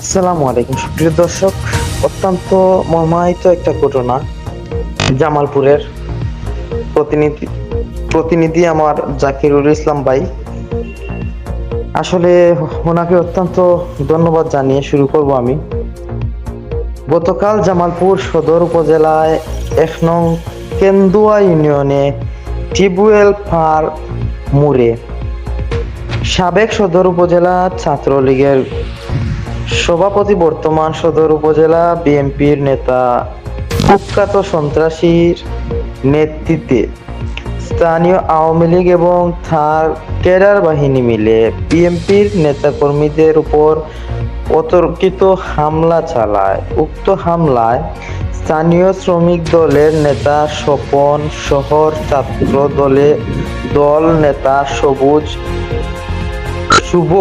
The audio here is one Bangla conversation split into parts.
আসসালামু আলাইকুম সুপ্রিয় দর্শক। অত্যন্ত মর্মাহিত একটা ঘটনা। জামালপুরের প্রতিনিধি প্রতিনিধি আমার জাকিরুল ইসলাম ভাই, আসলে ওনাকে অত্যন্ত ধন্যবাদ জানিয়ে শুরু করব আমি। গতকাল জামালপুর সদর উপজেলায় ১ নং কেন্দুয়া ইউনিয়নে টিউবওয়েল পার মুড়ে সাবেক সদর উপজেলা ছাত্রলীগের সভাপতি, বর্তমান সদর উপজেলা বিএনপির নেতা, কুখ্যাত সন্ত্রাসীর নেতৃত্বে স্থানীয় আওয়ামী লীগ এবং তার ক্যাডার বাহিনী মিলে বিএনপির নেতাকর্মীদের উপর অতর্কিত হামলা চালায়। উক্ত হামলায় স্থানীয় শ্রমিক দলের নেতা স্বপন, শহর ছাত্র দল নেতা শুভ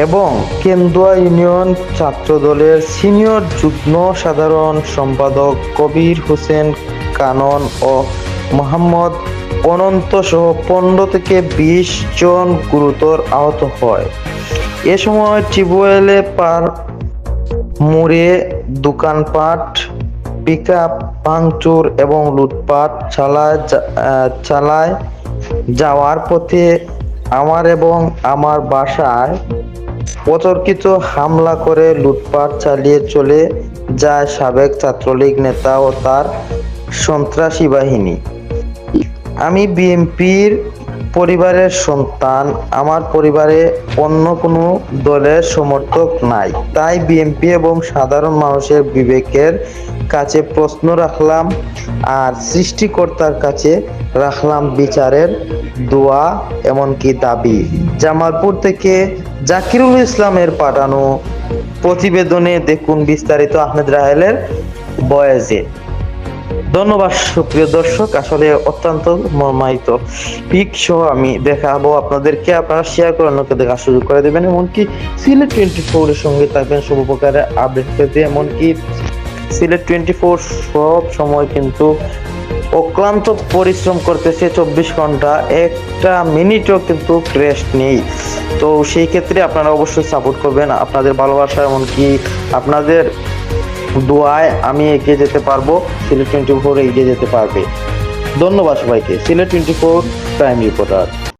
এবং কেন্দুয়া ইউনিয়ন ছাত্র দলের সিনিয়র যুগ্ম সাধারণ সম্পাদক কবির হোসেন কানন ও মোহাম্মদ অনন্ত সহ ১৫ থেকে ২০ জন গুরুতর আহত হয়। এ সময় টিউবওয়েলে পার মুড়ে দোকানপাট, পিকআপ ভাঙচুর এবং লুটপাট চালায় যাওয়ার পথে আমার এবং আমার বাসায় অতর্কিত হামলা করে লুটপাট চালিয়ে চলে যায় সাবেক ছাত্রলীগ নেতা ও তার সন্ত্রাসী বাহিনী। আমি বিএনপির পরিবারের সন্তান, আমার পরিবারে অন্য কোনো দলের সমর্থক নাই, তাই বিএনপি এবং সাধারণ মানুষের বিবেকের কাছে প্রশ্ন রাখলাম আর সৃষ্টিকর্তার কাছে রাখলাম বিচারের দোয়া, এমনকি দাবি। জামালপুর থেকে জাকিরুল ইসলামের পাঠানো প্রতিবেদনে দেখুন বিস্তারিত আহমেদ রাহেলের বয়েজে। ধন্যবাদ সুপ্রিয় দর্শক। আসলে অত্যন্ত মর্মাহিত পিক সহ আমি দেখাবো আপনাদেরকে, আপনারা শেয়ার করে অন্যকে দেখার সুযোগ করে দেবেন, এমনকি সিলেট 24 এর সঙ্গে থাকবেন সব প্রকারের আপডেট পেতে। এমনকি সিলেট 24 সব সময় কিন্তু অক্লান্ত পরিশ্রম করতেছে, 24 ঘন্টা, একটা মিনিটও কিন্তু রেস্ট নেই। তো সেই ক্ষেত্রে আপনারা অবশ্যই সাপোর্ট করবেন, আপনাদের ভালোবাসা এমনকি আপনাদের দোয়ায় আমি এগিয়ে যেতে পারবো, সিলেট 24 এগিয়ে যেতে পারবে। ধন্যবাদ সবাইকে। Sylhet 24 prime reporter.